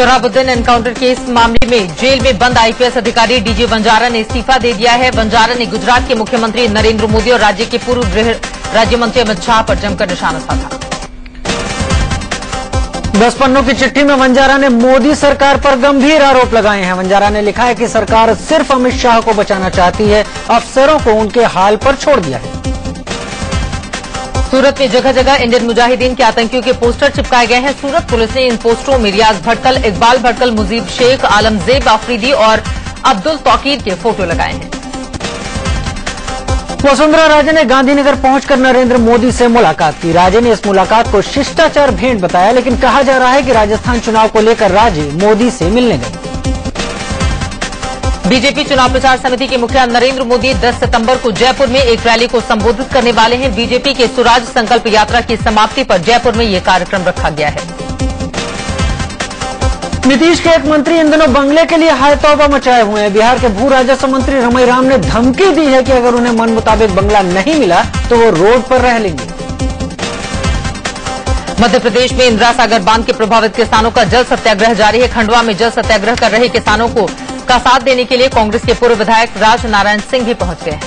Sohrabuddin encounter case मामले में jail में बंद आईपीएस अधिकारी डीजी वंजारा ने इस्तीफा दे दिया है। वंजारा ने गुजरात के मुख्यमंत्री नरेंद्र मोदी और राज्य के पूर्व गृह राज्य मंत्री अमित शाह पर जमकर निशाना साधा। 10 पन्नों की चिट्ठी में वंजारा ने मोदी सरकार पर गंभीर आरोप लगाए हैं। वंजारा ने लिखा है कि सरकार सिर्फ अमित शाह को बचाना चाहती है, अफसरों को उनके हाल पर छोड़ दिया है। सूरत में जगह जगह इंडियन मुजाहिदीन के आतंकियों के पोस्टर चिपकाए गए हैं। सूरत पुलिस ने इन पोस्टरों में रियाज भटकल, इकबाल भटकल, मुजीब शेख, आलमजेब आफरीदी और अब्दुल तौकीर के फोटो लगाए हैं। वसुंधरा राजे ने गांधीनगर पहुंचकर नरेंद्र मोदी से मुलाकात की। राजे ने इस मुलाकात को शिष्टाचार भेंट बताया, लेकिन कहा जा रहा है कि राजस्थान चुनाव को लेकर राजे मोदी से मिलने गए। बीजेपी चुनाव प्रचार समिति के मुखिया नरेंद्र मोदी 10 सितंबर को जयपुर में एक रैली को संबोधित करने वाले हैं। बीजेपी के स्वराज संकल्प यात्रा की समाप्ति पर जयपुर में यह कार्यक्रम रखा गया है। नीतीश के एक मंत्री इन दिनों बंगले के लिए हाय तौबा मचाए हुए हैं। बिहार के भू राजस्व मंत्री रमईराम ने धमकी दी है कि अगर उन्हें मन मुताबिक बंगला नहीं मिला तो वो रोड पर रह लेंगे। मध्य प्रदेश में इंदिरा सागर बांध के प्रभावित किसानों का जल सत्याग्रह जारी है। खंडवा में जल सत्याग्रह कर रहे किसानों को का साथ देने के लिए कांग्रेस के पूर्व विधायक राज नारायण सिंह भी पहुंच गए हैं।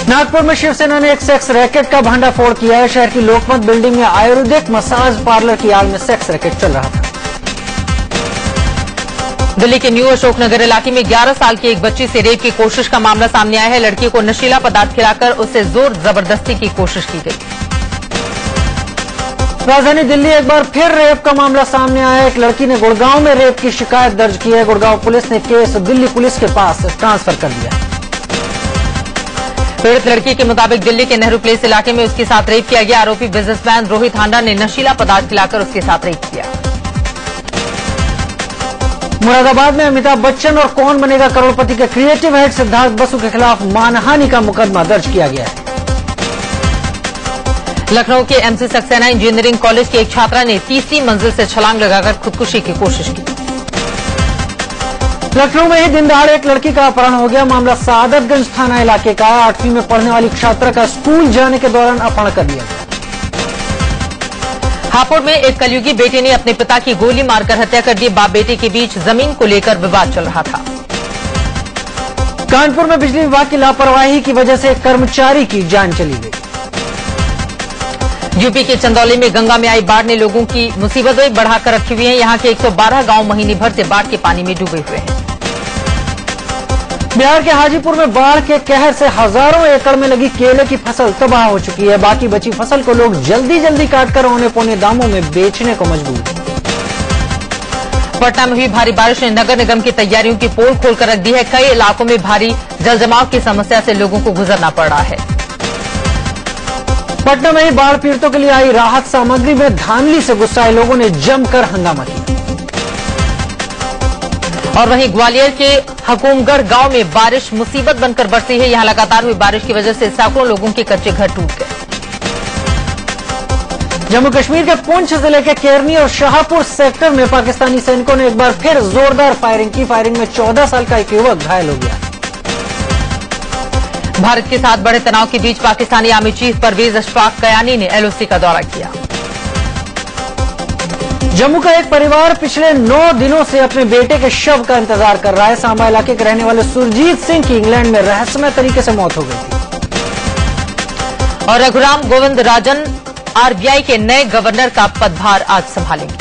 नागपुर में शिवसेना ने एक सेक्स रैकेट का भंडाफोड़ किया है। शहर की लोकमत बिल्डिंग में आयुर्वेदिक मसाज पार्लर की आड़ में सेक्स रैकेट चल रहा था। दिल्ली के न्यू अशोकनगर इलाके में 11 साल की एक बच्ची से रेप की कोशिश का मामला सामने आया है। लड़की को नशीला पदार्थ खिलाकर उससे जोर जबरदस्ती की कोशिश की गई। राजधानी दिल्ली एक बार फिर रेप का मामला सामने आया। एक लड़की ने गुड़गांव में रेप की शिकायत दर्ज की है। गुड़गांव पुलिस ने केस दिल्ली पुलिस के पास ट्रांसफर कर दिया। पीड़ित लड़की के मुताबिक दिल्ली के नेहरू प्लेस इलाके में उसके साथ रेप किया गया। आरोपी बिजनेसमैन रोहित हांडा ने नशीला पदार्थ खिलाकर उसके साथ रेप किया। मुरादाबाद में अमिताभ बच्चन और कौन बनेगा करोड़पति के क्रिएटिव हेड सिद्धार्थ बसु के खिलाफ मानहानि का मुकदमा दर्ज किया गया है। लखनऊ के एमसी सक्सेना इंजीनियरिंग कॉलेज की एक छात्रा ने 30वीं मंजिल से छलांग लगाकर खुदकुशी की कोशिश की। लखनऊ में ही दिन दहाड़े एक लड़की का अपहरण हो गया। मामला सादतगंज थाना इलाके का। 8वीं में पढ़ने वाली छात्रा का स्कूल जाने के दौरान अपहरण कर दिया गया। हापुड़ में एक कलयुगी बेटे ने अपने पिता की गोली मारकर हत्या कर दी। बाप बेटे के बीच जमीन को लेकर विवाद चल रहा था। कानपुर में बिजली विभाग की लापरवाही की वजह से एक कर्मचारी की जान चली गई। यूपी के चंदौली में गंगा में आई बाढ़ ने लोगों की मुसीबतें बढ़ाकर रखी हुई हैं। यहां के 112 गांव महीने भर से बाढ़ के पानी में डूबे हुए हैं। बिहार के हाजीपुर में बाढ़ के कहर से हजारों एकड़ में लगी केले की फसल तबाह हो चुकी है। बाकी बची फसल को लोग जल्दी जल्दी काटकर औने पौने दामों में बेचने को मजबूर हैं। पटना में हुई भारी बारिश ने नगर निगम की तैयारियों की पोल खोलकर रख दी है। कई इलाकों में भारी जलजमाव की समस्या से लोगों को गुजरना पड़ रहा है। पटना में ही बाढ़ पीड़ितों के लिए आई राहत सामग्री में धांधली से गुस्साए लोगों ने जमकर हंगामा किया। और वहीं ग्वालियर के हकुमगढ़ गांव में बारिश मुसीबत बनकर बरसी है। यहां लगातार हुई बारिश की वजह से सैकड़ों लोगों के कच्चे घर टूट गए। जम्मू कश्मीर के पुंछ जिले के केरनी और शाहपुर सेक्टर में पाकिस्तानी सैनिकों ने एक बार फिर जोरदार फायरिंग की। फायरिंग में 14 साल का एक युवक घायल हो गया। भारत के साथ बड़े तनाव के बीच पाकिस्तानी आर्मी चीफ परवेज अशफाक कयानी ने एलओसी का दौरा किया। जम्मू का एक परिवार पिछले 9 दिनों से अपने बेटे के शव का इंतजार कर रहा है। सांबा इलाके के रहने वाले सुरजीत सिंह की इंग्लैंड में रहस्यमय तरीके से मौत हो गई थी। और रघुराम गोविंद राजन आरबीआई के नए गवर्नर का पदभार आज संभालेंगे।